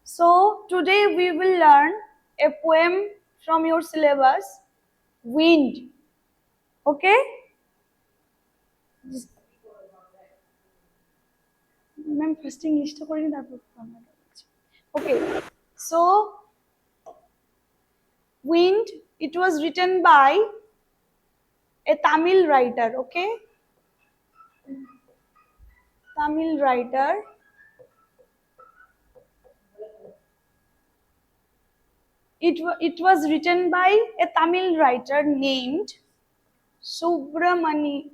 So today we will learn a poem from your syllabus, Wind. Okay? Ma'am, first English to kori na Okay. So Wind, it was written by a Tamil writer, okay? Tamil writer. It was written by a Tamil writer named Subramani.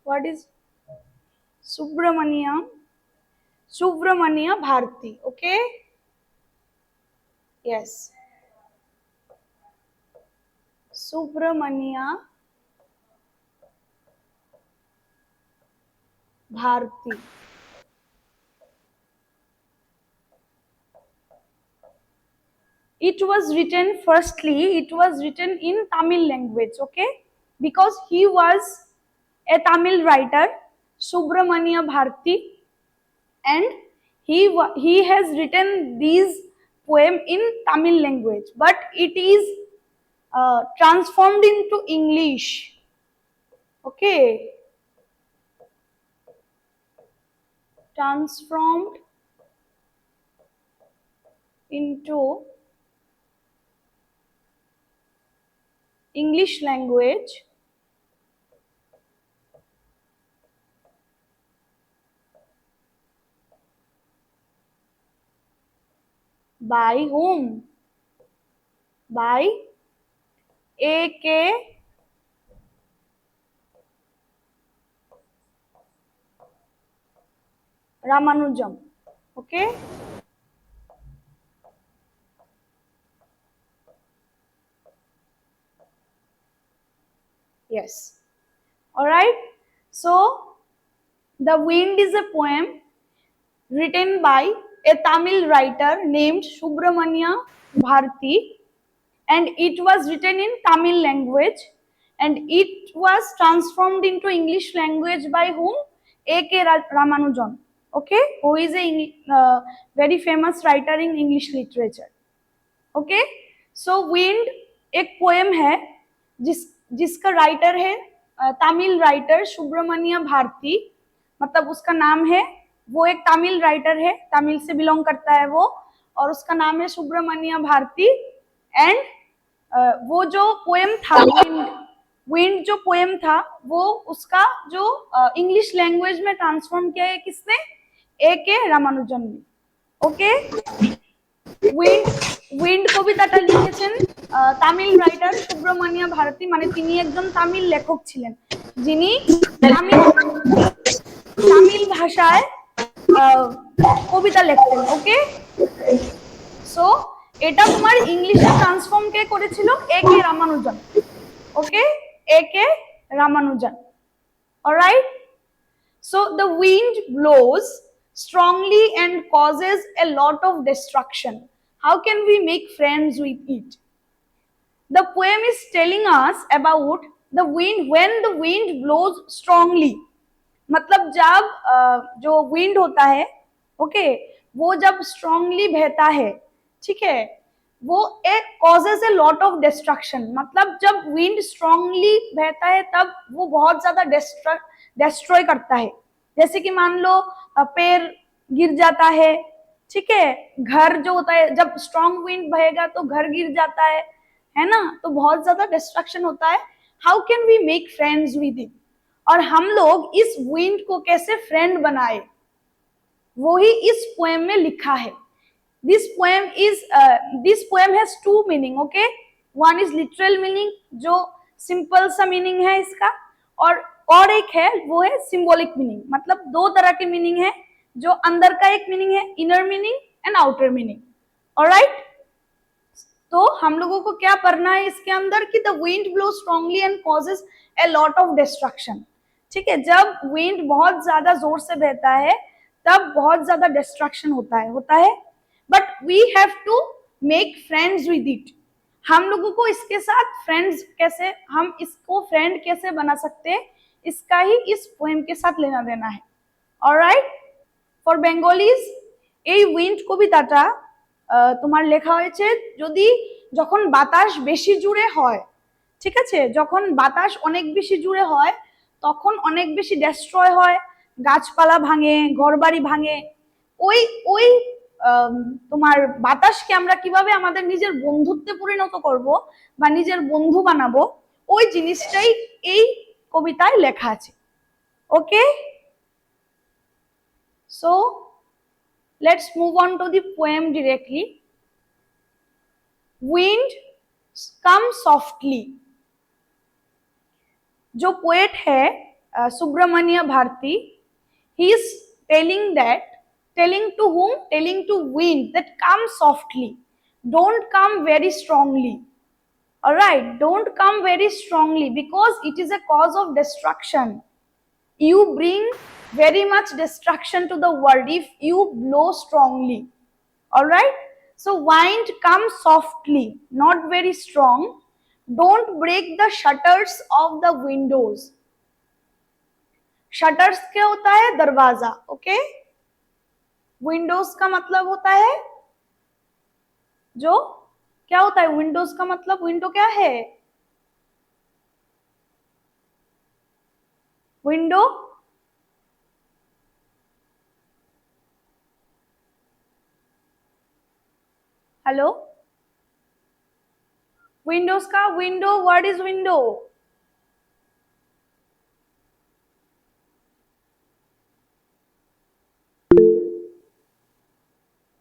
What is Subramania? Subramania Bharti. Okay? Yes. Subramania Bharti. It was written, firstly, it was written in Tamil language, okay? Because he was a Tamil writer, Subramania Bharti, and he has written these poem in Tamil language, but it is transformed into English. Okay, transformed into English language by whom? By A.K. Ramanujam. Okay. Yes. All right. So, The Wind is a poem written by a Tamil writer named Subramania Bharati, and it was written in Tamil language, and it was transformed into English language by whom? A.K. Ramanujan. Okay, who is a very famous writer in English literature. Okay so wind एक poem है जिसका writer है Tamil writer Subramanya Bharti, मतलब उसका नाम है, वो एक तमिल राइटर है, तमिल से बिलोंग करता है वो, और उसका नाम है सुब्रमण्य भारती। एंड वो जो पोएम था विंड जो पोएम था वो उसका जो इंग्लिश लैंग्वेज में ट्रांसफॉर्म किया है किसने? A.K. रामानुजन ने। ओके উইন্ড কবিতাটা লিখেছেন তামিল রাইটার সুব্রমণ্য ভারতী, মানে তিনি একজন তামিল লেখক ছিলেন যিনি তামিল ভাষায় কবিতা লিখতেন। ওকে সো এটা তোমার ইংলিশে ট্রান্সফর্ম কে করেছিল? A.K. Ramanujan. Okay A.K. Ramanujan. Alright so the wind blows strongly and causes a lot of destruction. How can we make friends with it? The poem is telling us about the wind when the wind blows strongly. मतलब जब जो wind होता है, okay वो जब strongly बहता है, ठीक है, वो एक causes a lot of destruction. मतलब जब wind strongly बहता है तब वो बहुत ज्यादा destroy करता है। जैसे कि मान लो पेड़ गिर जाता है, ठीक है, घर जो होता है जब स्ट्रॉन्ग विंड बहेगा तो घर गिर जाता है ना, तो बहुत ज्यादा डिस्ट्रक्शन होता है। How can we make friends with it? और हम लोग इस विंड को कैसे फ्रेंड बनाए, वो ही इस पोएम में लिखा है। This poem has two meaning, okay, one is literal meaning जो सिंपल सा मीनिंग है इसका, और एक है वो है सिंबॉलिक मीनिंग, मतलब दो तरह की मीनिंग है, जो अंदर का एक मीनिंग है inner meaning and outer meaning. Alright, तो हम लोगों को क्या पढ़ना है इसके अंदर कि the wind blow strongly and causes a lot of destruction. ठीक है, जब विंड बहुत ज्यादा जोर से बहता है तब बहुत ज्यादा डिस्ट्रक्शन होता है but we have to make friends with it. हम लोगों को इसके साथ फ्रेंड्स कैसे, हम इसको फ्रेंड कैसे बना सकते हैं, इसका ही इस पोएम के साथ लेना देना है। ऑलराइट, फॉर बेंगोलीज এই উইন্ড কবিতাটা তোমার লেখা হয়েছে যদি যখন বাতাস বেশি জুড়ে হয়, ঠিক আছে, যখন বাতাস অনেক বেশি জুড়ে হয় তখন অনেক বেশি ডেস্ট্রয় হয়, গাছপালা ভাঙে, ঘরবাড়ি ভাঙে। ওই ওই তোমার বাতাসকে আমরা কিভাবে আমাদের নিজের বন্ধুত্বে পরিণত করব বা নিজের বন্ধু বানাবো, ওই জিনিসটাই এই কবিতায় লেখা আছে। ওকে, so let's move on to the poem directly. Wind come softly. जो पोएट है Subramania Bharati, he is telling that, telling to whom, telling to wind that come softly, don't come very strongly. All right, don't come very strongly because it is a cause of destruction. You bring very much destruction to the world if you blow strongly. All right, so wind come softly, not very strong. Don't break the shutters of the windows. Shutters क्या होता है? दरवाजा। Okay, Windows का मतलब होता है जो, क्या होता है विंडोज का मतलब? विंडो क्या है? विंडो हेलो, विंडोज का window, what is window?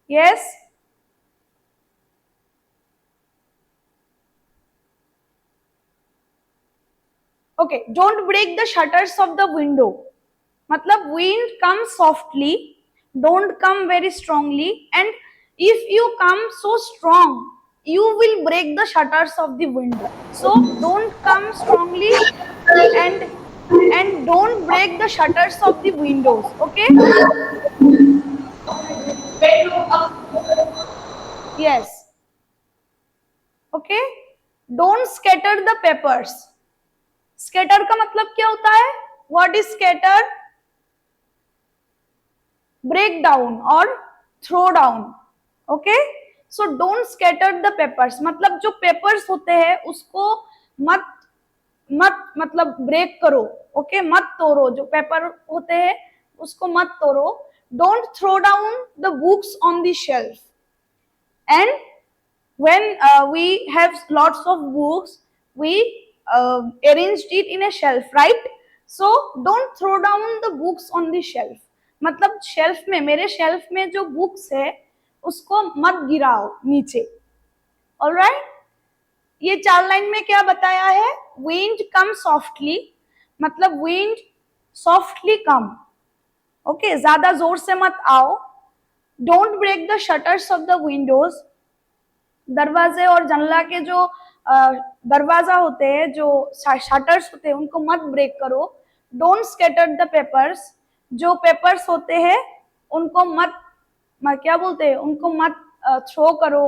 Yes, okay, don't break the shutters of the window, मतलब wind comes softly, don't come very strongly, and if you come so strong you will break the shutters of the window. So don't come strongly and don't break the shutters of the windows. Okay, yes, okay, don't scatter the papers. Scatter का मतलब क्या होता है? What is scatter? Break down और throw down. Okay, so don't scatter the papers, मतलब जो papers होते हैं उसको मत मत मतलब ब्रेक करो। ओके, मत तोड़ो, जो पेपर होते हैं उसको मत तोड़ो। Don't throw down the books on the shelf, and when we have lots of books, we arranged it in a shelf, right? So don't throw down the books on the shelf, मतलब shelf में, मेरे shelf में जो books है उसको मत गिराओ नीचे। Alright, ये 4 लाइन में क्या बताया है? विंड कम सॉफ्टली, मतलब विंड सॉफ्टली कम, ओके, ज्यादा जोर से मत आओ। Don't break the shutters of the windows, दरवाजे और जंगला के जो दरवाजा होते हैं, जो शटर्स होते हैं, उनको मत ब्रेक करो। डोंट स्कैटर द पेपर्स, जो पेपर्स होते हैं उनको मत क्या बोलते हैं, उनको मत थ्रो करो।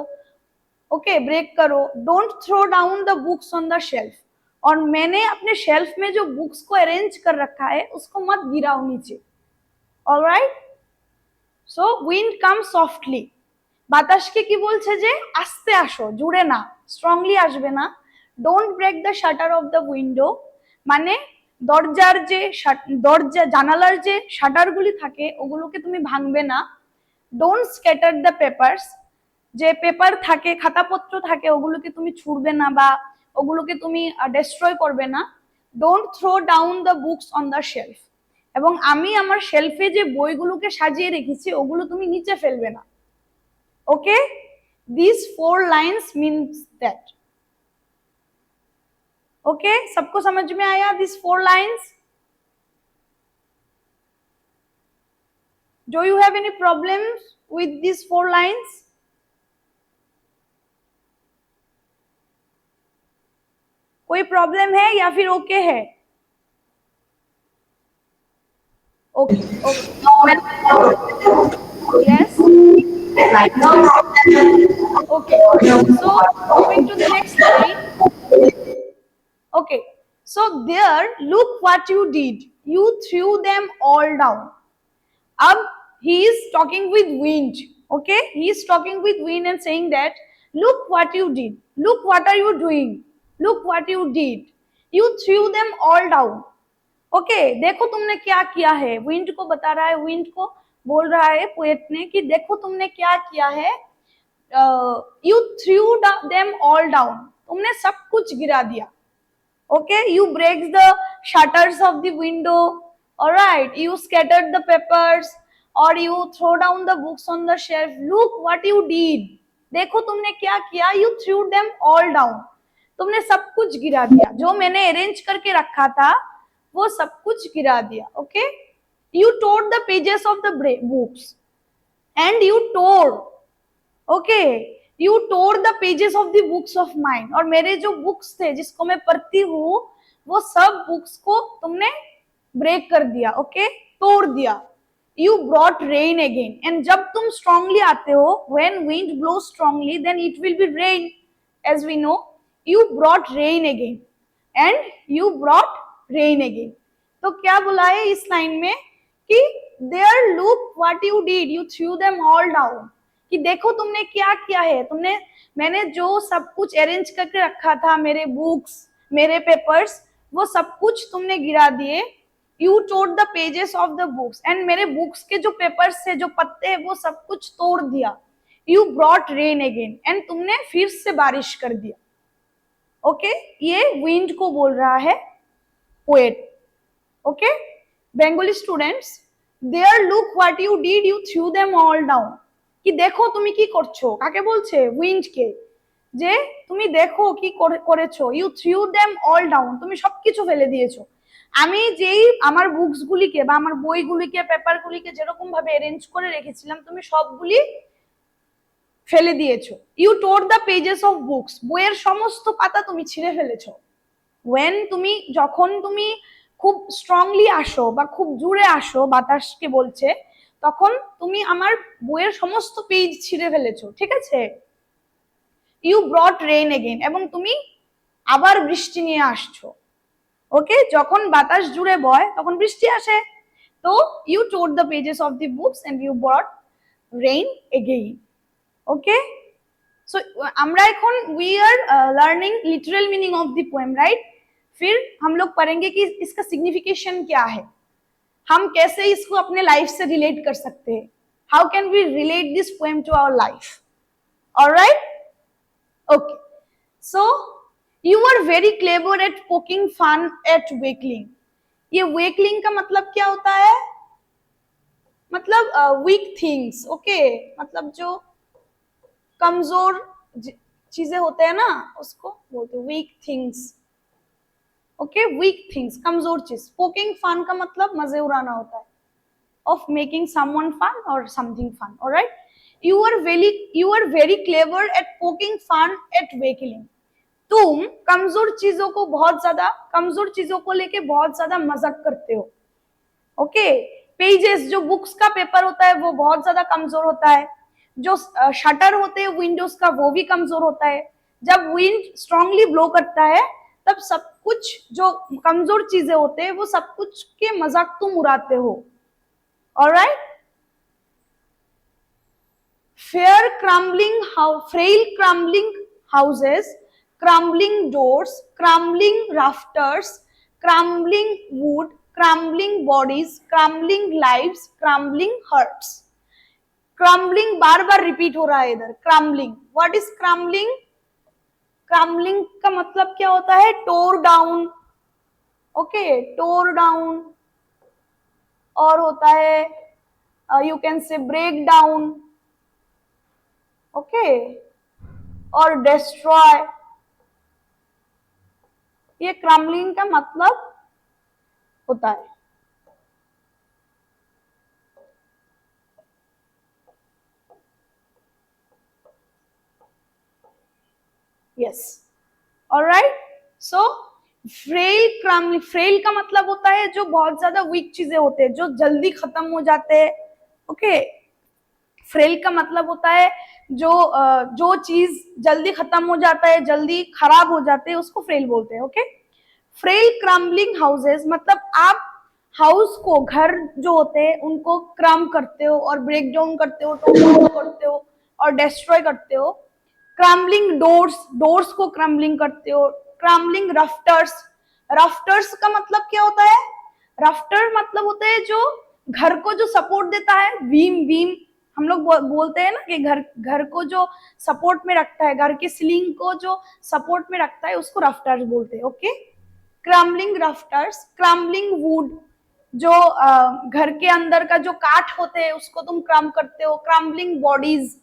ओके, ब्रेक करो। Don't throw down the books on the shelf, और मैंने अपने शेल्फ में जो बुक्स को अरेंज कर रखा है उसको मत गिराओ नीचे। ऑलराइट, सो विंड कम सॉफ्टली, বাতাসকে কি বলছে যে আস্তে আসো, জুড়ে না, স্ট্রংলি আসবে না। Don't break the shutter of the window, মানে দরজার যে দরজা জানালার যে শাটারগুলি থাকে ওগুলোকে তুমি ভাঙবে না। ডোন্ট স্ক্যাটার দ্য পেপারস, যে পেপার থাকে, খাতাপত্র থাকে, ওগুলোকে তুমি ছুড়বে না বা ওগুলোকে তুমি ডেস্ট্রয় করবে না। Don't throw down the books on the shelf, এবং আমি আমার শেলফে যে বইগুলোকে সাজিয়ে রেখেছি ওগুলো তুমি নিচে ফেলবে না। Okay, these 4 lines means that. Okay, सबको समझ में आया these 4 lines? Do you have any problems with these 4 lines? कोई प्रॉब्लम है या फिर ओके है? Okay, yes, okay, so moving to the next line. Okay, so there, look what you did, you threw them all down. अब he is talking with wind. Okay, he is talking with wind and saying that look what you did, look what are you doing, look what you did, you threw them all down. Okay देखो तुमने क्या किया है, wind को बता रहा है, wind को बोल रहा है पोएट ने कि देखो तुमने क्या किया है, you threw them all down, तुमने सब कुछ गिरा दिया. Okay, you breaks the shutters of the window, alright, you scattered the papers और you throw down the books on the shelf. Look what you did, देखो तुमने क्या किया, you threw them all down, तुमने सब कुछ गिरा दिया, जो मैंने अरेंज करके रखा था वो सब कुछ गिरा दिया. Okay, you tore the pages of the books and you tore, okay, you tore the pages of the books of mind, और मेरे जो बुक्स थे जिसको मैं पढ़ती हूँ वो सब बुक्स को तुमने ब्रेक कर दिया. ओके, तोड़ दिया. You brought rain again, and जब तुम स्ट्रांगली आते हो, when wind blow strongly then it will be rain, as we know. You brought rain again and you brought rain again. तो क्या बोला है इस लाइन में कि there look what you did, you threw them all down, कि देखो तुमने क्या किया है, तुमने, मैंने जो सब कुछ अरेंज करके रखा था, मेरे बुक्स, मेरे पेपर्स, वो सब कुछ तुमने गिरा दिए. You tore the pages of the books, and मेरे बुक्स के जो पेपर्स थे, जो पत्ते हैं, वो सब कुछ तोड़ दिया. You brought rain again, and तुमने फिर से बारिश कर दिया. ओके, ये विंड को बोल रहा है poet. Okay, Bengali students, there look what you did, you threw them all down, कि देखो তুমি কি করছো, কাকে বলছে, উইন্ড কে, যে তুমি দেখো কি করেছো, you threw them all down, তুমি সবকিছু ফেলে দিয়েছো. আমি যেই আমার বুকস গুলিকে বা আমার বইগুলিকে, পেপারগুলিকে যেরকম ভাবে অ্যারেঞ্জ করে রেখেছিলাম, তুমি সবগুলি ফেলে দিয়েছো. You tore the pages of books, বইয়ের সমস্ত পাতা তুমি ছিঁড়ে ফেলেছো. ওয়েন তুমি, যখন তুমি খুব স্ট্রংলি আসো বা খুব জোরে আসো, বাতাসকে বলছে, তখন তুমি আমার বইয়ের সমস্ত পেজ ছিঁড়ে ফেলেছো. ঠিক আছে, ইউ ব্রট রেইন এগেইন, এবং তুমি আবার বৃষ্টি নিয়ে আসছো. ওকে, যখন বাতাস জুড়ে বয় তখন বৃষ্টি আসে. তো you tore the pages of the books and you brought rain again. Okay, so আমরা এখন we are learning literal meaning of the poem, right? फिर हम लोग पढ़ेंगे कि इसका सिग्निफिकेशन क्या है, हम कैसे इसको अपने लाइफ से रिलेट कर सकते हैं. How can we relate this poem to our life? Alright, okay. So you are very clever at poking fun at weakling. ये वेकलिंग का मतलब क्या होता है? मतलब वीक थिंग्स. ओके, मतलब जो कमजोर चीजें होते हैं ना, उसको बोलते हैं weak things. Okay, weak things, कमजोर चीज. पोकिंग फन का मतलब मजे उड़ाना होता है, ऑफ मेकिंग समवन फन और something fun. Alright, you are very clever at poking fun at weakling. तुम कमजोर चीजों को बहुत ज्यादा, कमजोर चीजों को लेके बहुत ज्यादा मजाक करते हो. ओके, पेजेस, जो बुक्स का पेपर होता है वो बहुत ज्यादा कमजोर होता है. जो शटर होते हैं विंडोज का वो भी कमजोर होता है. जब विंड स्ट्रांगली ब्लो करता है तब सब कुछ जो कमजोर चीजें होते हैं वो सब कुछ के मजाक तुम उड़ाते हो. Alright, fair crumbling, frail crumbling houses, crumbling doors, crumbling rafters, crumbling wood, crumbling bodies, crumbling lives, crumbling hearts. Crumbling बार बार रिपीट हो रहा है इधर. crumbling, what is crumbling? crumbling का मतलब क्या होता है? tore down. Okay, tore down. और होता है you can say break down. ओके, और destroy. ये क्रम्बलिंग का मतलब होता है. Yes, alright. So frail, crumbling, frail का मतलब होता है जो बहुत ज्यादा वीक चीजें होते हैं, जो जल्दी खत्म हो जाते हैं. ओके, फ्रेल का मतलब होता है जो चीज जल्दी खत्म हो जाता है, जल्दी खराब हो जाते हैं, उसको फ्रेल बोलते हैं. ओके, फ्रेल क्रम्बलिंग हाउसेस मतलब आप हाउस को, घर जो होते हैं उनको क्रम करते हो और ब्रेक डाउन करते हो, टॉप करते हो और डिस्ट्रॉय करते हो। क्रम्बलिंग डोर्स, डोर्स को क्रम्बलिंग करते हो। क्रम्बलिंग राफ्टर्स, राफ्टर्स का मतलब क्या होता है? राफ्टर मतलब होता है जो घर को जो सपोर्ट देता है, बीम, बीम हम लोग बोलते हैं ना कि घर घर को जो सपोर्ट में रखता है, घर की सीलिंग को जो सपोर्ट में रखता है, उसको राफ्टर्स बोलते हैं। Okay, crumbling rafters. Crumbling would, जो घर के अंदर का जो काठ होते हैं उसको तुम क्रम करते हो। क्रम्बलिंग बॉडीज,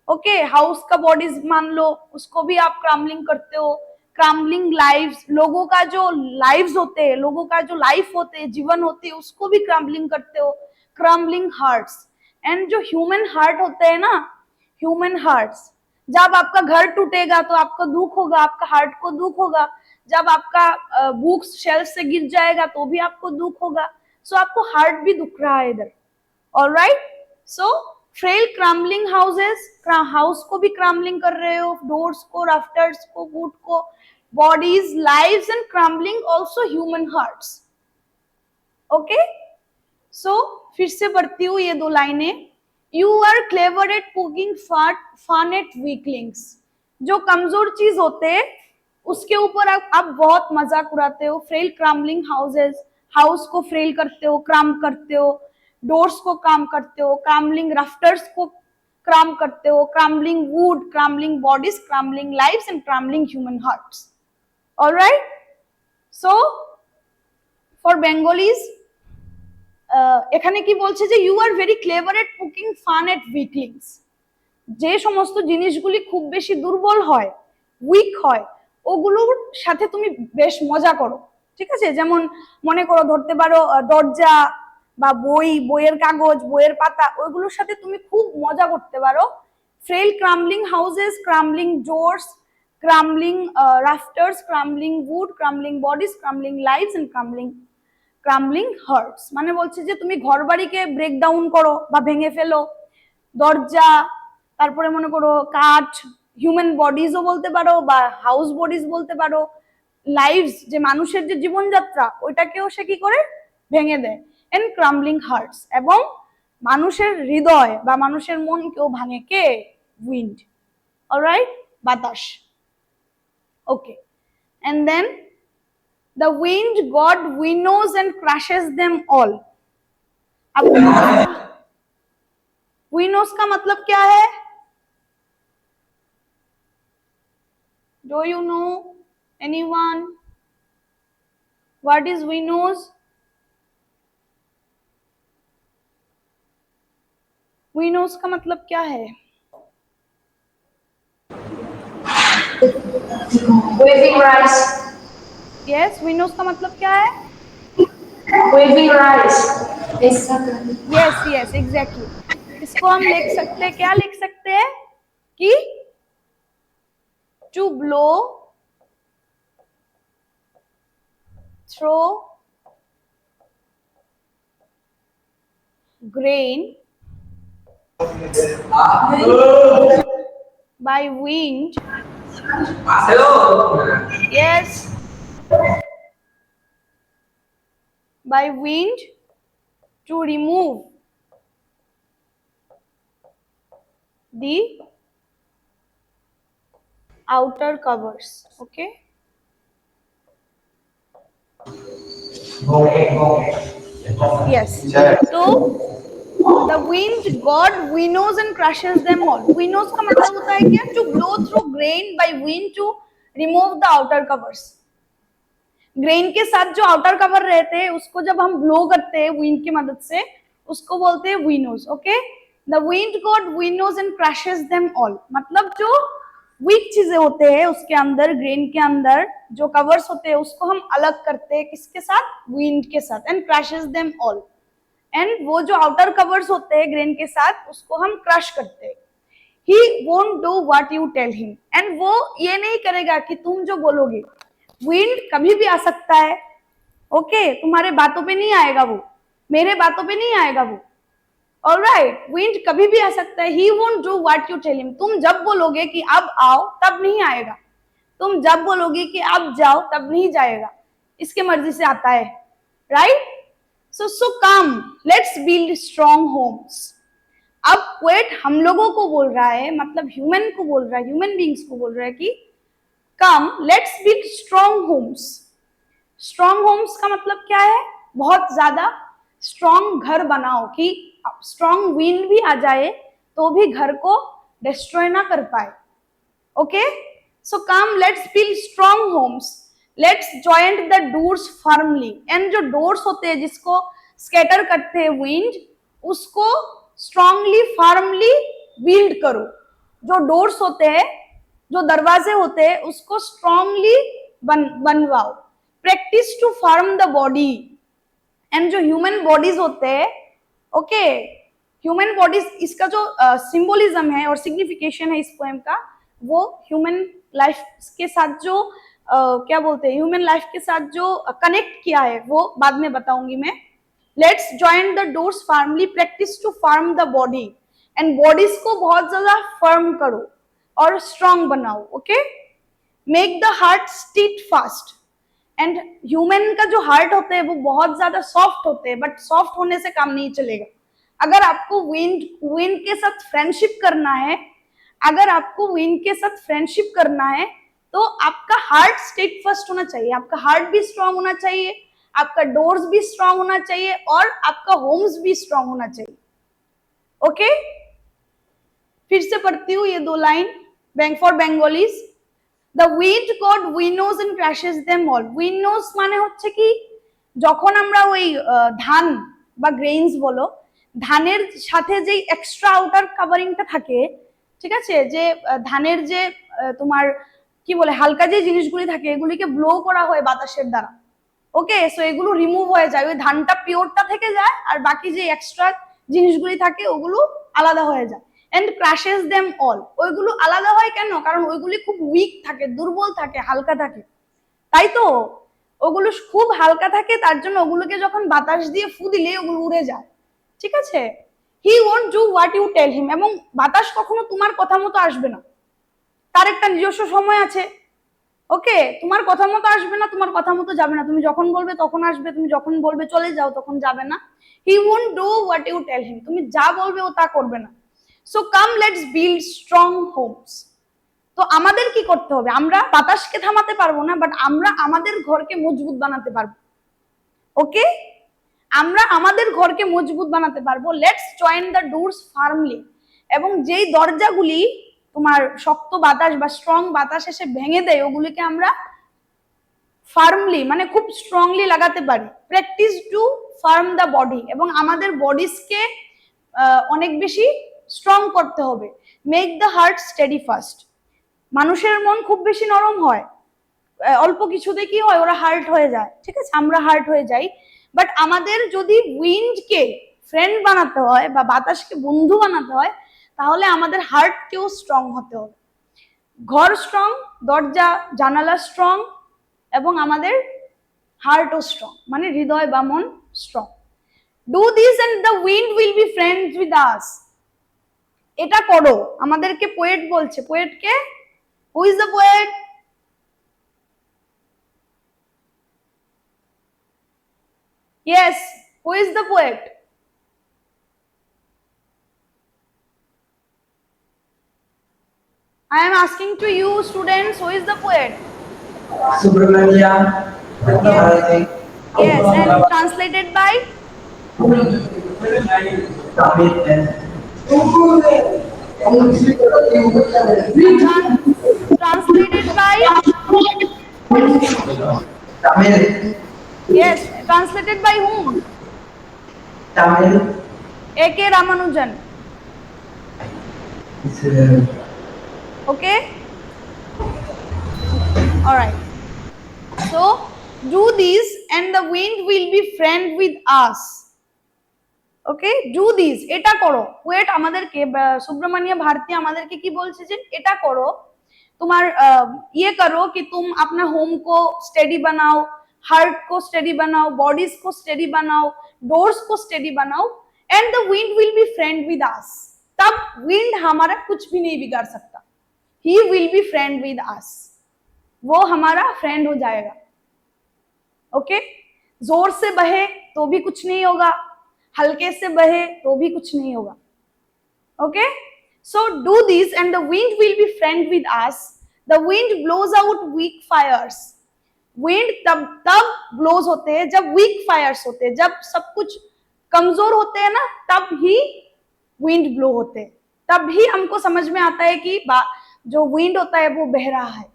ओके, हाउस का बॉडीज मान लो, उसको भी आप क्रम्बलिंग करते हो। क्रम्बलिंग लाइव्स, लोगों का जो लाइव्स होते हैं, लोगों का जो लाइफ होते हैं, जीवन होते हैं, उसको भी क्रम्बलिंग करते हो। क्रम्बलिंग हार्ट्स, एंड जो ह्यूमन हार्ट होते हैं ना, ह्यूमन हार्ट्स, जब आपका घर टूटेगा तो आपको दुख होगा, आपका हार्ट को दुख होगा। जब आपका बुक्स शेल्फ से गिर जाएगा तो भी आपको दुख होगा। सो आपको हार्ट भी दुख रहा है इधर। Alright, so frail crumbling houses, house को भी क्रम्बलिंग कर रहे हो, डोर्स को, राफ्टर्स को, वुड को, bodies, lives and crumbling also human hearts. Okay, so फिर से बढ़ती हूँ ये दो लाइनें। You are clever at poking fun at weaklings, जो कमजोर चीज होते हैं उसके ऊपर आप बहुत मजाक उड़ाते हो। फ्रेल क्रम्बलिंग हाउसेस, हाउस को फ्रेल करते हो, क्रम करते हो। डोर्स को क्रम करते हो। क्रम्बलिंग राफ्टर्स को क्रम करते हो। Crumbling wood, crumbling bodies, crumbling lives and crumbling human hearts. Alright, so for Bengalis এখানে কি বলছে যে you are very clever at poking fun at weaklings, যে সমস্ত জিনিসগুলি খুব বেশি দুর্বল হয়, উইক হয়, ওগুলোর সাথে তুমি বেশ মজা করো। ঠিক আছে, যেমন মনে করো ধরতে পারো দরজা বা বই, বইয়ের কাগজ, বইয়ের পাতা, ওইগুলোর সাথে তুমি খুব মজা করতে পারো। Frail crumbling houses, crumbling doors, crumbling rafters, crumbling wood, crumbling bodies, crumbling lives and crumbling crumbling hearts, মানে বলছে যে তুমি ঘর বাড়িকে ব্রেক ডাউন করো বা ভেঙে ফেলো। দরজা, তারপরে মনে করো কাঠ, হিউম্যান বডিজও বলতে পারো বা হাউস বডিজ বলতে পারো। লাইভস, যে মানুষের যে জীবনযাত্রা, ওইটাকেও সে কি করে ভেঙে দেয়। এন্ড ক্রাম্বলিং হার্টস, এবং মানুষের হৃদয় বা মানুষের মন কেউ ভাঙে কে? উইন্ড। অলরাইট, বাতাস। Okay, and then the wind god winnows and crushes them all। अब winnows का मतलब क्या है? Do you know anyone what is winnows? winnows का मतलब क्या है? waving rice। yes, winnows का मतलब क्या है? waving rice। yes, yes, exactly। इसको हम लिख सकते हैं, क्या लिख सकते हैं कि to blow through grain by wind। yes, by wind to remove the outer covers। okay, yes, so the wind god winnows and crushes them all। winnows का मतलब होता है क्या? to blow through grain by wind to remove the outer covers। Grain के साथ जो outer cover रहते हैं उसको जब हम ब्लो करते हैं विंड की मदद से, उसको बोलते हैं winnows. Okay, the wind god winnows and crushes them all, मतलब जो वीक चीजें होते हैं उसके अंदर, ग्रेन के अंदर जो कवर्स होते हैं उसको हम अलग करते हैं, किसके साथ? विंड के साथ। And crushes them all, and वो जो आउटर कवर्स होते हैं ग्रेन के साथ उसको हम क्रश करते हैं। He won't do what you tell him, and वो ये नहीं करेगा कि तुम जो बोलोगे। विंड कभी भी आ सकता है, ओके, तुम्हारे बातों पे नहीं आएगा वो, मेरे बातों पे नहीं आएगा वो। ऑलराइट, विंड कभी भी आ सकता है। He won't do what you tell him, तुम जब बोलोगे कि अब आओ तब नहीं आएगा, तुम जब बोलोगे कि अब जाओ तब नहीं जाएगा, इसके मर्जी से आता है। Right, So come, let's build strong homes. अब पोएट हम लोगों को बोल रहा है, मतलब ह्यूमन को बोल रहा है, ह्यूमन बींग्स को बोल रहा है कि come let's build strong homes. Strong homes का मतलब क्या है? बहुत ज्यादा स्ट्रॉन्ग घर बनाओ कि स्ट्रॉन्ग विंड भी आ जाए तो भी घर को डिस्ट्रॉय ना कर पाए. Okay, so come let's build strong homes. Let's joint the doors firmly. And जो डोर्स होते हैं जिसको स्कैटर करते हैं विंड, उसको स्ट्रांगली फर्मली बिल्ड करो. जो डोर्स होते हैं, जो दरवाजे होते हैं, उसको स्ट्रांगली बनवाओ. Practice to firm the body. And जो ह्यूमन बॉडीज होते हैं, ओके, ह्यूमन बॉडीज, इसका जो सिंबोलिज्म है और सिग्निफिकेशन है इस पोएम का, वो ह्यूमन लाइफ के साथ जो क्या बोलते हैं, ह्यूमन लाइफ के साथ जो कनेक्ट किया है वो बाद में बताऊंगी मैं. Let's join the doors firmly. Practice to firm the body. And bodies को बहुत ज्यादा फर्म करो और स्ट्रांग बनाओ. Okay, make the heart steadfast. And human का जो हार्ट होते हैं वो बहुत ज्यादा सॉफ्ट होते हैं, बट सॉफ्ट होने से काम नहीं चलेगा. अगर आपको विंड के साथ फ्रेंडशिप करना है, अगर आपको विंड के साथ फ्रेंडशिप करना है तो आपका हार्ट स्टेट फर्स्ट होना चाहिए. आपका हार्ट भी स्ट्रांग होना चाहिए, आपका डोर्स भी स्ट्रांग होना चाहिए और आपका होम्स भी स्ट्रांग होना चाहिए. ओके, फिर से पढ़ती हूँ ये 2 line for Bengalis. The wind god winnows and crashes them all. Winnows মানে হচ্ছে কি, যখন আমরা ওই ধান বা গ্রেইনস বলো, ধানের সাথে যে এক্সট্রা আউটার কাভারিংটা থাকে, ঠিক আছে, যে ধানের যে তোমার কি বলে হালকা যে জিনিসগুলি থাকে, এগুলিকে ব্লো করা হয় বাতাসের দ্বারা. ওকে, সো এগুলো রিমুভ হয়ে যায়, ওই ধানটা পিওরটা থেকে যায় আর বাকি যে এক্সট্রা জিনিসগুলি থাকে ওগুলো আলাদা হয়ে যায়. And crashes them all. ওইগুলো আলাদা হয় কেন? কারণ ওইগুলি খুব উইক থাকে, দুর্বল থাকে, হালকা থাকে, তাই তো ওগুলো খুব হালকা থাকে, তার জন্য ওগুলোকে যখন বাতাস দিয়ে ফু দিলে ওগুলো উড়ে যায়. ঠিক আছে, he won't do what you tell him. এবং বাতাস কখনো তোমার কথা মতো আসবে না, তার একটা নিজস্ব সময় আছে. ওকে, তোমার কথা মতো আসবে না, তোমার কথা মতো যাবে না. তুমি যখন বলবে তখন আসবে, তুমি যখন বলবে চলে যাও তখন যাবে না. He won't do what you tell him. তুমি যা বলবে ও তা করবে না. So come let's build strong homes. তো আমাদের কি করতে হবে? আমরা বাতাসকে থামাতে পারবো না, বাট আমরা আমাদের ঘরকে মজবুত বানাতে পারবো. ওকে, আমরা আমাদের ঘরকে মজবুত বানাতে পারবো. Let's join the doors firmly. এবং যেই দরজাগুলি তোমার শক্ত বাতাস বা স্ট্রং বাতাস এসে ভেঙে দেয়, ওগুলিকে আমরা ফার্মলি মানে খুব স্ট্রংলি লাগাতে পারি. Practice to firm the body. এবং আমাদের বডিসকে অনেক বেশি স্ট্রং করতে হবে. Make the heart steady first. মানুষের মন খুব বেশি নরম হয়, অল্প কিছুতে কি হয়, ওরা হার্ট হয়ে যায়. ঠিক আছে, আমরা হার্ট হয়ে যাই. বাট আমাদের যদি উইন্ডকে ফ্রেন্ড বানাতে হয় বা বাতাসকে বন্ধু বানাতে হয়, তাহলে আমাদের হার্টকেও স্ট্রং হতে হবে. ঘর স্ট্রং, দরজা জানালা স্ট্রং, এবং আমাদের হার্টও স্ট্রং, মানে হৃদয় বা মন strong. Do this and the wind will be friends with us. এটা করো, আমাদেরকে পোয়েট বলছে. পোয়েটকে, who is the poet? Yes, who is the poet? I am asking to you students, who is the poet? Subramania. Yes, and translated by? Tamil and Translated by? Tamil. Yes, translated by whom? Tamil. A.K. Ramanujan. It's Okay? Alright. So, do this and the wind will be friend with us. Okay, do this, এটা করো. Poet আমাদেরকে, सुब्रमण्य भारती আমাদেরকে কি বলছে যে এটা করো, তোমার ये करो कि तुम अपना होम को स्टेडी बनाओ, हार्ट को स्टेडी बनाओ, बॉडीज को स्टेडी बनाओ, डोर्स को स्टेडी बनाओ, and the wind will be friend with us. तब विंड हमारा कुछ भी नहीं बिगाड़ सकता. He will be friend with us. वो हमारा फ्रेंड हो जाएगा. ओके, जोर से बहे तो भी कुछ नहीं होगा, हल्के से बहे तो भी कुछ नहीं होगा. Okay, so do this and the wind will be friend with us. The wind blows out weak fires. Wind तब blows होते हैं जब weak fires होते हैं, जब सब कुछ कमजोर होते हैं ना, तब ही wind blow होते हैं. तब ही हमको समझ में आता है कि जो wind होता है वो बह रहा है.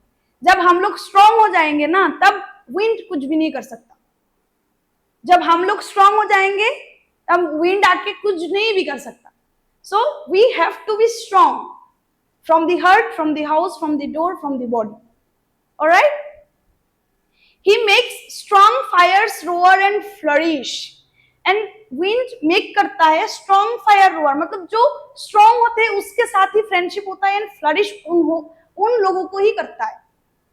जब हम लोग strong हो जाएंगे ना, तब wind कुछ भी नहीं कर सकता. जब हम लोग strong हो जाएंगे तब wind आके कुछ नहीं भी कर सकता. So we have to be strong from the heart, from the house, from the door, from the body. All right? He makes strong fires roar and flourish. And wind make करता है strong fire roar, मतलब जो strong होते हैं उसके साथ ही friendship होता है, and flourish उन लोगों को ही करता है,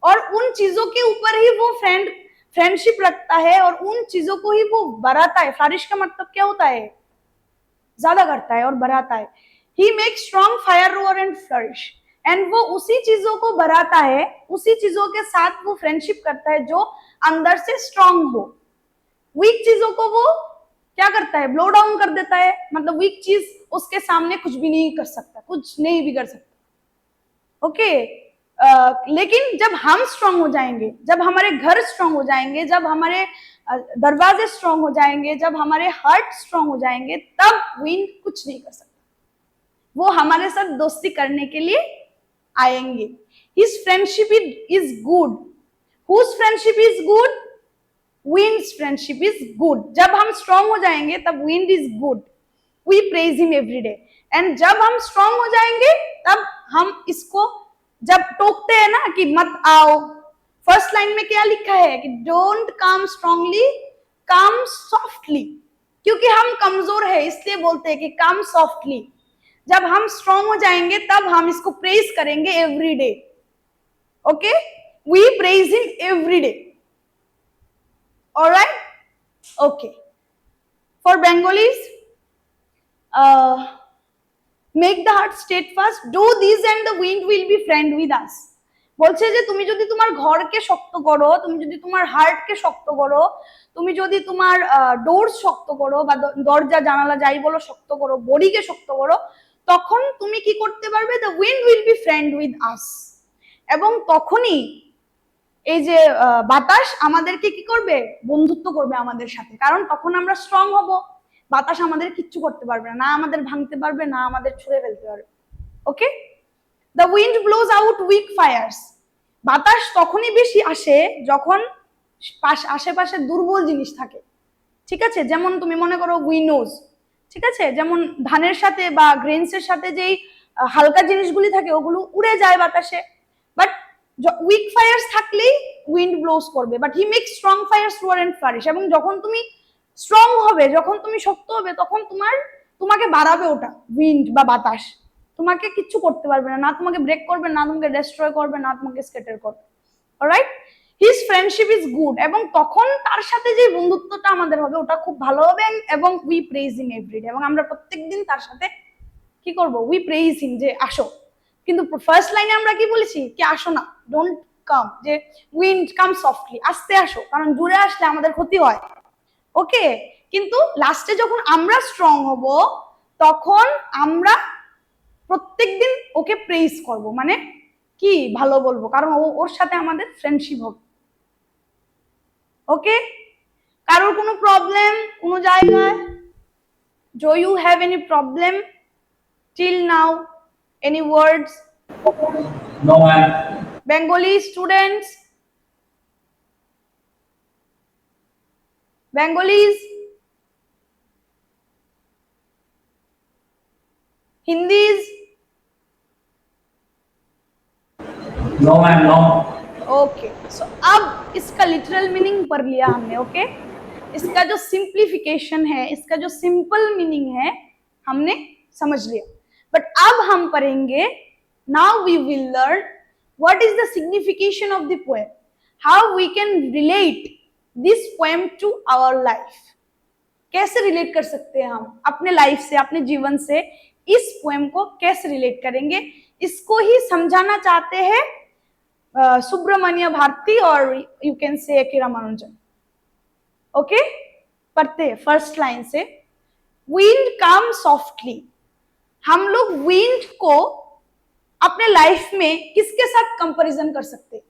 और उन चीजों के ऊपर ही वो फ्रेंडशिप रखता है, और उन चीजों को ही वो बढ़ाता है. फ्लरिश का मतलब क्या होता है? ज्यादा करता है और बढ़ाता है. He makes strong fire roar and flourish. And वो उसी चीजों को बढ़ाता है, उसी चीजों के साथ वो फ्रेंडशिप करता है जो अंदर से स्ट्रांग हो. वीक चीजों को वो क्या करता है? ब्लो डाउन कर देता है. मतलब वीक चीज उसके सामने कुछ भी नहीं कर सकता, कुछ नहीं भी कर सकता. ओके, लेकिन जब हम स्ट्रांग हो जाएंगे, जब हमारे घर स्ट्रांग हो जाएंगे, जब हमारे दरवाजे स्ट्रांग हो जाएंगे, जब हमारे हार्ट स्ट्रांग हो जाएंगे, तब विंड कुछ नहीं कर सकता. वो हमारे साथ दोस्ती करने के लिए आएंगे. His friendship is good. Whose friendship is good? Wind's friendship is good. जब हम स्ट्रांग हो जाएंगे तब wind is good. We praise him every day. And जब हम स्ट्रांग हो जाएंगे तब हम इसको जब टोकते हैं ना कि मत आओ, फर्स्ट लाइन में क्या लिखा है कि don't come strongly, come softly. क्योंकि हम कमजोर है इसलिए बोलते हैं कि कम सॉफ्टली. जब हम स्ट्रांग हो जाएंगे तब हम इसको प्रेज करेंगे every day. Okay, we praise him every day. Alright, okay. For Bengalis, make the heart steadfast, do this and the wind will be friend with us. বলছে যে তুমি যদি তোমার ঘরকে শক্ত করো, তুমি যদি তোমার হার্টকে শক্ত করো, তুমি যদি তোমার ডোরস শক্ত করো বা দরজা জানালা যাই বলো শক্ত করো, বডিকে শক্ত করো, তখন তুমি কি করতে পারবে? the wind will be friend with us. এবং তখনই এই যে বাতাস আমাদেরকে কি করবে? বন্ধুত্ব করবে আমাদের সাথে, কারণ তখন আমরা স্ট্রং হব. বাতাস আমাদের কিচ্ছু করতে পারবে না, না আমাদের ভাঙতে পারবে, না আমাদের ছুঁড়ে ফেলতে পারবে. Okay, the wind blows out weak fires. বাতাস তখনই বেশি আসে যখন আশেপাশে দুর্বল জিনিস থাকে. ঠিক আছে, যেমন তুমি মনে করো উইনোজ, ঠিক আছে, যেমন ধানের সাথে বা গ্রেনসের সাথে যেই হালকা জিনিসগুলি থাকে ওগুলো উড়ে যায় বাতাসে, বাট উইক ফায়ার্স থাকলেই উইন্ড ব্লোজ করবে. But he makes strong fires roar and flourish. এবং যখন তুমি স্ট্রং হবে, যখন তুমি শক্ত হবে, তখন তোমাকে বাড়াবে ওটা উইন্ড বা বাতাস. তোমাকে কিচ্ছু করতে পারবে না, না তোমাকে ব্রেক করবে, না তোমাকে ডেস্ট্রয় করবে, না তোমাকে স্ক্যাটার করবে. Alright, his friendship is good. এবং তখন তার সাথে যে বন্ধুত্বটা আমাদের হবে ওটা খুব ভালো হবে. এবং উই প্রেজ হিম এভরিডে. এবং আমরা প্রত্যেকদিন তার সাথে কি করব? উই প্রেজ হিম, যে আসো. কিন্তু ফার্স্ট লাইনে আমরা কি বলেছি? কি আসো না, ডোন্ট কাম, যে উইন্ড কাম সফটলি, আস্তে আসো, কারণ দূরে আসলে আমাদের ক্ষতি হয়. ওকে, কিন্তু লাস্টে যখন আমরা স্ট্রং হব তখন আমরা প্রত্যেকদিন ওকে প্রেজ করব, মানে কি ভালো বলবো, কারণ ওর সাথে আমাদের ফ্রেন্ডশিপ হবে. ওকে, কারোর কোনো প্রবলেম কোনো জায়গায়? Do you have any problem till now? Any words? No, ma'am. Bengali students? Bengalis? Hindis? No, ma'am, no. Okay, so अब इसका लिटरल मीनिंग पढ़ लिया हमने. ओके, इसका जो सिंप्लीफिकेशन है, इसका जो सिंपल मीनिंग है, हमने समझ लिया. बट अब हम पढ़ेंगे, now we will learn what is the signification of the poem, how we can relate this poem to our life. कैसे रिलेट कर सकते हैं हम अपने लाइफ से, अपने जीवन से इस पोएम को कैसे रिलेट करेंगे, इसको ही समझाना चाहते हैं सुब्रमण्य भारती और यू कैन से के रामानुजन. ओके, पढ़ते हैं फर्स्ट लाइन से, विंड कम सॉफ्टली। हम लोग विंड को अपने लाइफ में किसके साथ कंपैरिजन कर सकते हैं?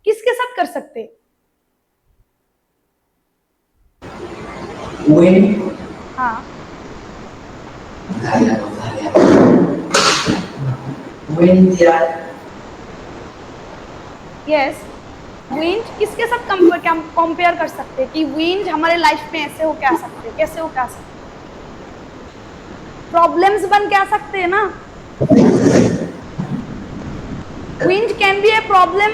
किसके साथ कर सकते हैं? Wind. हाँ, Wind यार. यस, विंड किसके साथ कंपेयर कर सकते हैं कि विंड हमारे लाइफ में ऐसे हो के आ सकते हैं, कैसे हो के आ सकते हैं? प्रॉब्लम्स बन के आ सकते हैं ना। Wind can be a problem,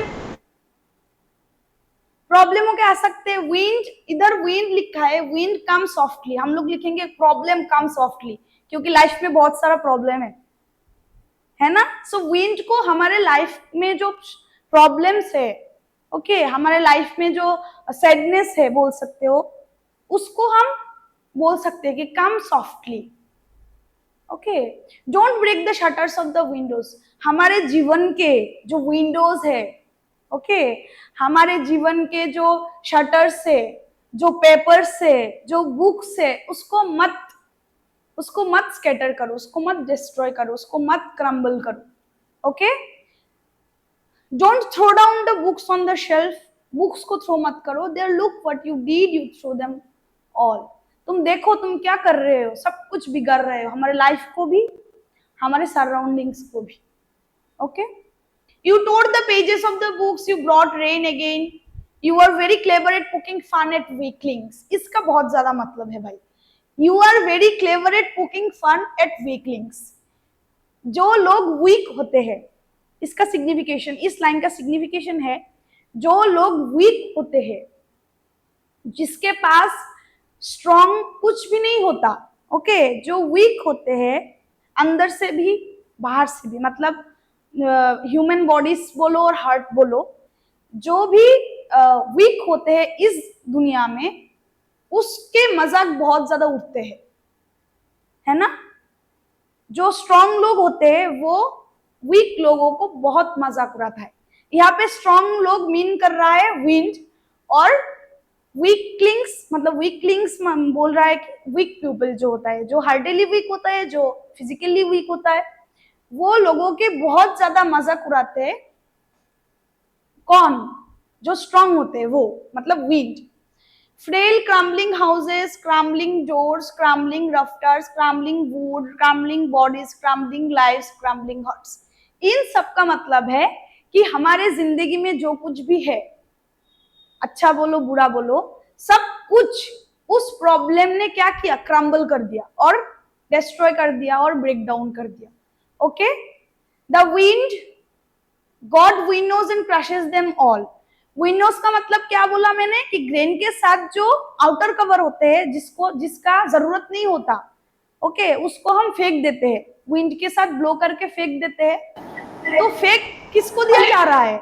problem हो के आ सकते हैं। विंड, इधर विंड लिखा है, विंड कम सॉफ्टली, हम लोग लिखेंगे प्रॉब्लम कम सॉफ्टली, क्योंकि लाइफ में बहुत सारा प्रॉब्लम है ना। सो विंड को हमारे लाइफ में जो प्रॉब्लम्स है, ओके, हमारे लाइफ में जो सैडनेस है बोल सकते हो, उसको हम बोल सकते हैं कि come softly. Okay, don't break the shutters of the windows. हमारे जीवन के जो विंडोज है, ओके, हमारे जीवन के जो शटर्स है, जो पेपर्स है, जो बुक्स है, उसको मत स्कैटर करो, उसको मत डिस्ट्रॉय करो, उसको मत क्रम्बल करो। Okay, don't throw down the books on the shelf. Books को थ्रो मत करो। There look what you did, you throw them all. तुम देखो तुम क्या कर रहे हो, सब कुछ बिगाड़ रहे हो, हमारे लाइफ को भी, हमारे सराउंडिंग्स को भी। Okay, you tore the pages of the books, you brought rain again, you are very clever at poking fun at weaklings। इसका बहुत ज्यादा मतलब है भाई, you are very clever at poking fun at weaklings। जो लोग वीक होते हैं, इसका सिग्निफिकेशन, इस लाइन का सिग्निफिकेशन है, जो लोग वीक होते हैं, जिसके पास स्ट्रॉन्ग कुछ भी नहीं होता, ओके, जो वीक होते हैं अंदर से भी बाहर से भी, मतलब ह्यूमन बॉडीज बोलो और हार्ट बोलो, जो भी वीक होते हैं इस दुनिया में, उसके मजाक बहुत ज्यादा उड़ते हैं, है ना। जो स्ट्रॉन्ग लोग होते हैं वो वीक लोगों को बहुत मजाक उड़ाता है। यहाँ पे स्ट्रॉन्ग लोग मीन कर रहा है विंड, और वीकलिंग्स मतलब वीकलिंग्स बोल रहा है कि वीक पीपल जो होता है, जो हार्टली वीक होता है, जो फिजिकली वीक होता है, वो लोगों के बहुत ज्यादा मजाक उड़ाते हैं। कौन? जो स्ट्रांग होते हैं वो, मतलब wind. Frail crumbling houses, crumbling doors, crumbling rafters, crumbling wood, crumbling bodies, crumbling lives, crumbling hearts. इन सब का मतलब है कि हमारे जिंदगी में जो कुछ भी है, अच्छा बोलो बुरा बोलो, सब कुछ उस प्रॉब्लम ने क्या किया, क्रम्बल कर दिया और डिस्ट्रॉय कर दिया और ब्रेक डाउन कर दिया। Okay, the wind god winnows and crushes them all. Winnows का मतलब क्या बोला मैंने, कि ग्रेन के साथ जो आउटर कवर होते हैं, जिसका जरूरत नहीं होता, ओके, उसको हम फेंक देते हैं, विंड के साथ ब्लो करके फेंक देते हैं। तो फेंक किसको दिया जा रहा है?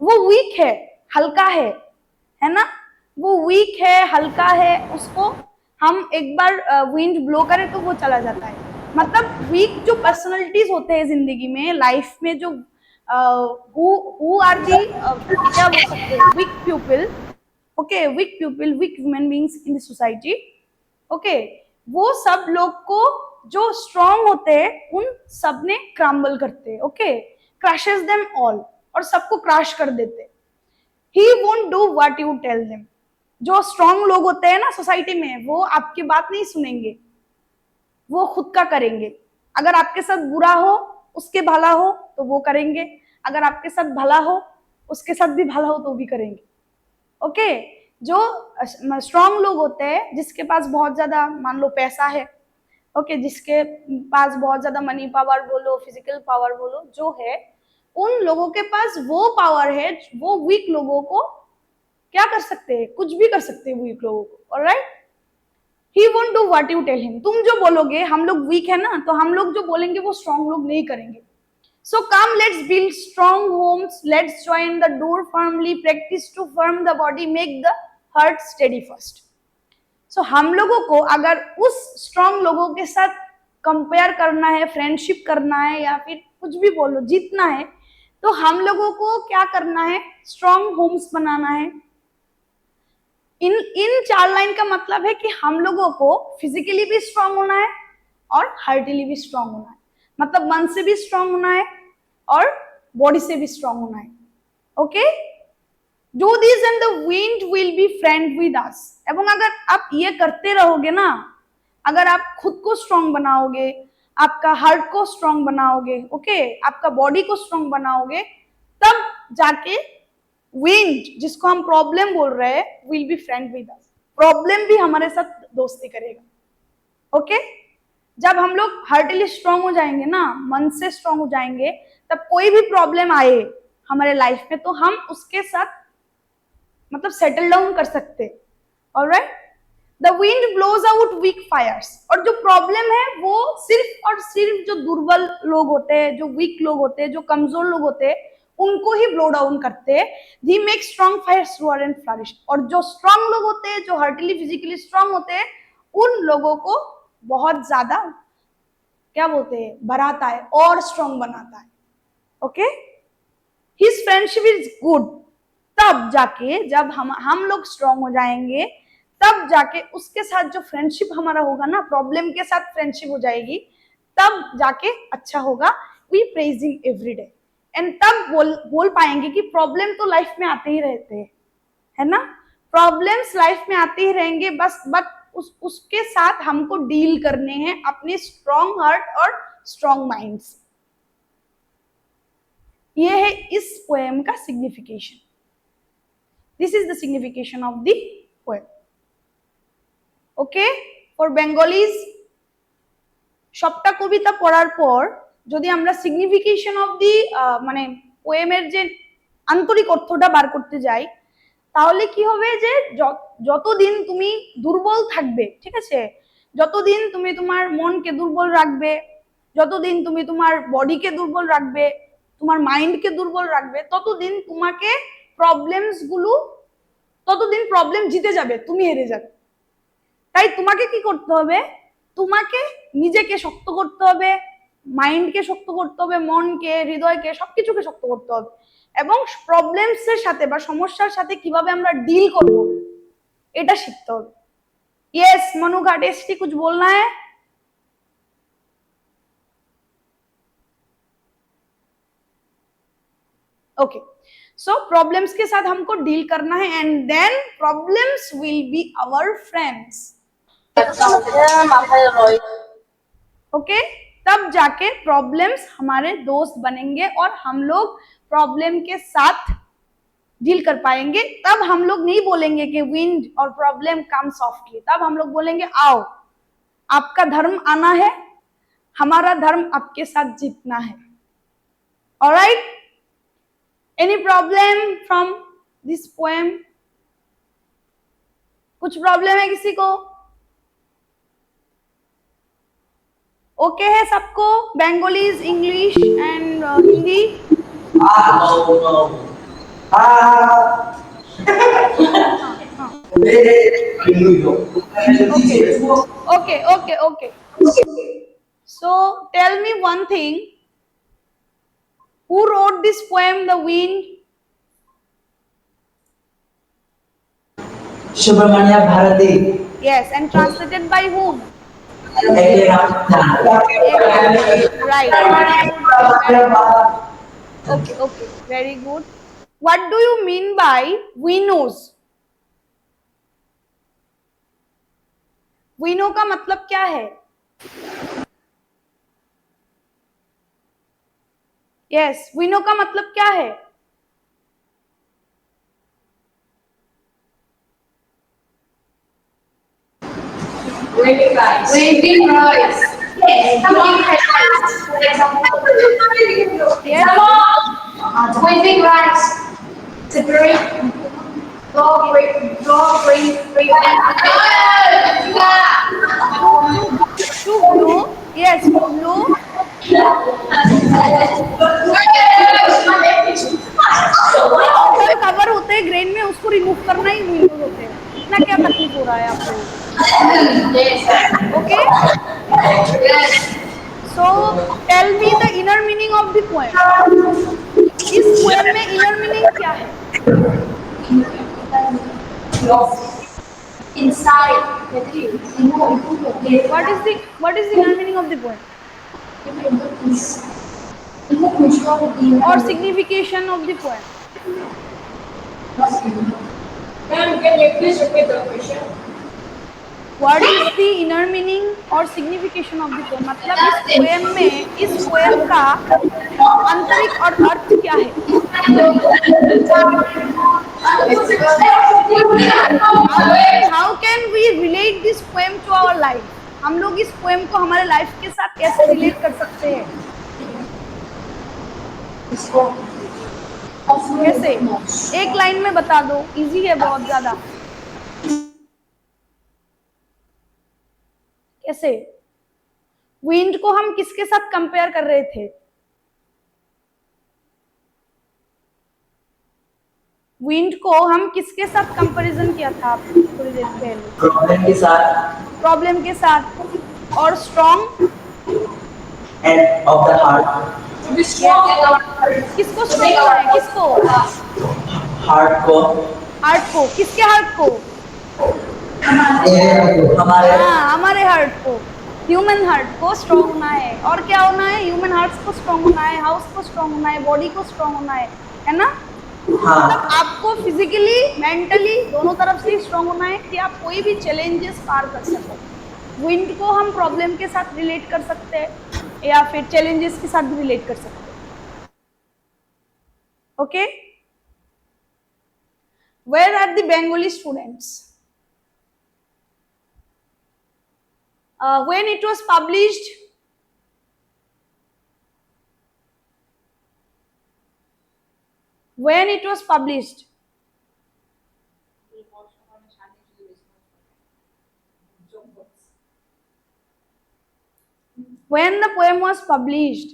वो वीक है, हल्का है ना, वो वीक है, हल्का है, उसको हम एक बार विंड ब्लो करें तो वो चला जाता है। मतलब वीक जो पर्सनालिटीज होते हैं जिंदगी में, लाइफ में, जो who are the क्या बोल सकते हैं, weak people, okay, weak people, weak human beings in the society, okay, वो सब लोग को जो स्ट्रॉन्ग होते हैं उन सब ने क्रम्बल करते हैं, ओके, क्रैशेस देम ऑल, और सबको क्रैश कर देते। He won't do what you tell them. जो स्ट्रॉन्ग लोग होते हैं ना सोसाइटी में, वो आपकी बात नहीं सुनेंगे, वो खुद का करेंगे। अगर आपके साथ बुरा हो, उसके भला हो तो वो करेंगे, अगर आपके साथ भला हो, उसके साथ भी भला हो तो भी करेंगे। ओके, जो स्ट्रॉन्ग लोग होते हैं, जिसके पास बहुत ज्यादा मान लो पैसा है, ओके, जिसके पास बहुत ज्यादा मनी पावर बोलो, फिजिकल पावर बोलो, जो है, उन लोगों के पास वो पावर है, वो वीक लोगों को क्या कर सकते हैं, कुछ भी कर सकते हैं वीक लोगों को। Alright, he won't do what you tell him. तुम जो बोलोगे, हम लोग वीक है ना, तो हम लोग जो बोलेंगे वो स्ट्रॉन्ग लोग नहीं करेंगे। So come, let's build strong homes. Let's join the door firmly. Practice to firm the body. Make the heart steady first. So हम लोगों को अगर उस स्ट्रॉन्ग लोगों के साथ कंपेयर करना है, फ्रेंडशिप करना है, या फिर कुछ भी बोलो, जीतना है, तो हम लोगों को क्या करना है, स्ट्रॉन्ग होम्स बनाना है, इन इन 4 लाइन का मतलब है कि हम लोगों को फिजिकली भी स्ट्रांग होना है और हार्टली भी स्ट्रांग होना है, मतलब मन से भी स्ट्रांग होना है और बॉडी से भी स्ट्रांग होना है। Okay, do this and the wind will be friend with us. एवं अगर आप ये करते रहोगे ना, अगर आप खुद को स्ट्रांग बनाओगे, आपका हार्ट को स्ट्रांग बनाओगे, ओके, आपका बॉडी को स्ट्रांग बनाओगे, तब जाके विंड, जिसको हम प्रॉब्लम बोल रहे हैं, will be friend with us. Problem भी हमारे साथ दोस्ती करेगा। ओके, जब हम लोग हार्टली स्ट्रांग हो जाएंगे ना, मन से स्ट्रांग हो जाएंगे, तब कोई भी प्रॉब्लम आए हमारे लाइफ में तो हम उसके साथ मतलब सेटल डाउन कर सकते। Alright, the wind blows out weak fires. और जो प्रॉब्लम है वो सिर्फ और सिर्फ जो दुर्बल लोग होते हैं, जो वीक लोग होते हैं, जो कमजोर लोग होते हैं, उनको ही ब्लो डाउन करते हैं। The make strong fires roar and flourish. और जो स्ट्रांग लोग होते हैं, जो हार्टली फिजिकली स्ट्रांग होते हैं, उन लोगों को बहुत ज्यादा क्या बोलते हैं, बढ़ाता है और स्ट्रांग बनाता है। Okay, his friendship is good. तब जाके जब हम लोग स्ट्रांग हो जाएंगे, तब जाके उसके साथ जो फ्रेंडशिप हमारा होगा ना, प्रॉब्लम के साथ फ्रेंडशिप हो जाएगी, तब जाके अच्छा होगा। We praising every day, and तब बोल पाएंगे कि प्रॉब्लम तो लाइफ में आते ही रहते हैं, है ना, प्रॉब्लम्स लाइफ में आते ही रहेंगे, बस बट उसके साथ हमको डील करने हैं अपने स्ट्रांग हार्ट और स्ट्रांग माइंड से। ये है इस पोएम का signification. This is the signification of the poem. Okay, for Bengalis সবটা কবিতা পড়ার পর যদি আমরা সিগনিফিকেশন অফ দি মানে পোয়েমের যে আন্তরিক অর্থটা বার করতে যাই, তাহলে কি হবে যে যতদিন তুমি দুর্বল থাকবে, ঠিক আছে, যতদিন তুমি তোমার মনকে দুর্বল রাখবে, যতদিন তুমি তোমার বডিকে দুর্বল রাখবে, তোমার মাইন্ডকে দুর্বল রাখবে, ততদিন তোমাকে ততদিন প্রবলেম জিতে যাবে, তুমি হেরে যাবে। তাই তোমাকে কি করতে হবে, তোমাকে নিজেকে শক্ত করতে হবে, মাইন্ডকে শক্ত করতে হবে, মনকে, হৃদয়কে, সবকিছুকে শক্ত করতে হবে, এবং প্রবলেমস এর সাথে বা সমস্যার সাথে কিভাবে আমরা ডিল করব এটা শিখতে হবে। यस मनु घाटेश्वरी, कुछ बोलना है? ओके, सो प्रॉब्लम्स के साथ हमको डील करना है, and then problems will be our friends. Okay, तब जाके प्रॉब्लम्स हमारे दोस्त बनेंगे और हम लोग प्रॉब्लम के साथ डील कर पाएंगे। तब हम लोग नहीं बोलेंगे कि विंड और प्रॉब्लम कम सॉफ्टली, तब हम लोग बोलेंगे आओ, आपका धर्म आना है, हमारा धर्म आपके साथ जीतना है। Alright, any problem from this poem? कुछ प्रॉब्लम है किसी को? ओके है सबको? Bengalis, English and Hindi? Okay, okay, okay. So tell me one thing. Who wrote this poem, The Wind? Subramania Bharati. Yes, and translated by whom? Right. Okay, okay, very good. What do you mean by winnows? विनो का मतलब क्या है? Yes, विनो का मतलब क्या है? Waving rice. Waving rice. Yes. Come on. Yes. Come on. Waving rice. It's a great dog bring. To blow. Yes, to blow. Cover होते हैं ग्रेन में, उसको रिमूव करना ही विंडोज होते हैं। इतना क्या तकलीफ हो रहा है आपको? Okay, so tell me the inner meaning of the poem. इस पोएम में इनर मीनिंग क्या है? inside. What is the inner meaning of the poem or signification of the poem? Ma'am, can you please repeat the question? What is the inner meaning और signification of the poem? मतलब इस poem का आंतरिक और अर्थ क्या है? How can we relate this poem to our life? हम लोग इस poem को हमारे लाइफ के साथ कैसे रिलेट कर सकते हैं? कैसे? एक लाइन में बता दो, इजी है बहुत ज्यादा। कैसे? विंड को हम किसके साथ कंपेयर कर रहे थे? विंड को हम किसके साथ कंपैरिजन किया था थोड़ी देर पहले? प्रॉब्लम के साथ और strong end of the heart. किसको स्ट्रॉन्ग होना है? किसको? हार्ट को। हार्ट को। किसके हार्ट को? हमारे हार्ट को, ह्यूमन हार्ट को स्ट्रॉन्ग होना है। और क्या होना है? ह्यूमन हार्ट को स्ट्रॉन्ग होना है, हाउस को स्ट्रॉन्ग होना है, बॉडी को स्ट्रॉन्ग होना है ना? मतलब आपको फिजिकली मेंटली दोनों तरफ से स्ट्रॉन्ग होना है कि आप कोई भी चैलेंजेस पार कर सको। विंड को हम प्रॉब्लम के साथ रिलेट कर सकते हैं या फिर चैलेंजेस के साथ भी रिलेट कर सकते हैं। Okay, where are the Bengali students? When it was published, when it was published, when the poem was published,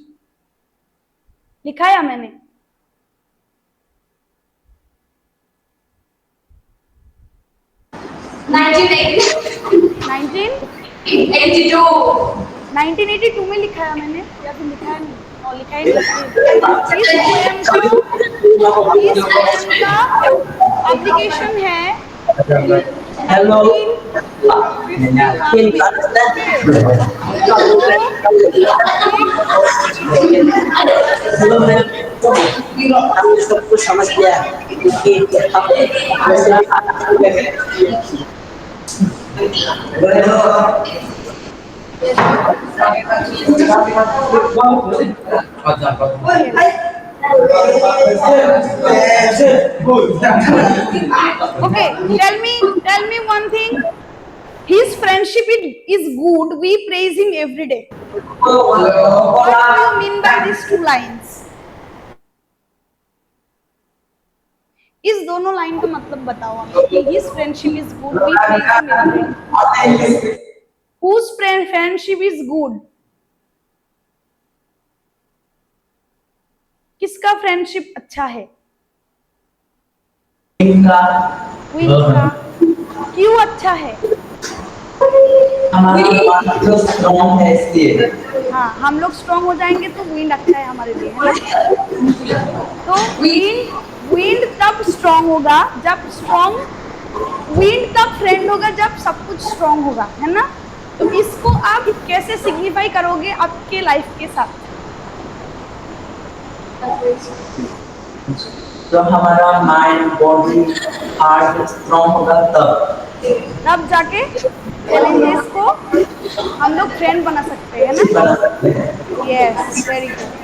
लिखाया मैंने। 1982 में लिखाया मैंने या फिर लिखाया नहीं? और लिखाया नहीं। इस पोएम का एप्लीकेशन है। हेलो। सब कुछ समझ गया Okay, tell me one thing. His friendship is good. We praise him every day. What do you mean by these two lines? इस दोनों लाइन का मतलब बताओ हमें कि his friendship is good. We praise him every day. Whose friendship is good? किसका friendship अच्छा है? इनका। क्यों अच्छा है? हमारा जो स्ट्रॉन्ग है इसलिए। हाँ, हम लोग स्ट्रॉन्ग हो जाएंगे तो विंड अच्छा है हमारे लिए, है ना? तो विंड तब स्ट्रॉन्ग होगा जब विंड तब फ्रेंड होगा जब सब कुछ स्ट्रॉन्ग होगा, है ना? तो इसको आप कैसे सिग्निफाई करोगे आपके लाइफ के साथ? तो हमारा माइंड बॉडी हार्ट स्ट्रॉन्ग होगा तब जाके चैलेंजेस को हम लोग फ्रेंड बना सकते हैं, है ना? Yes, very good.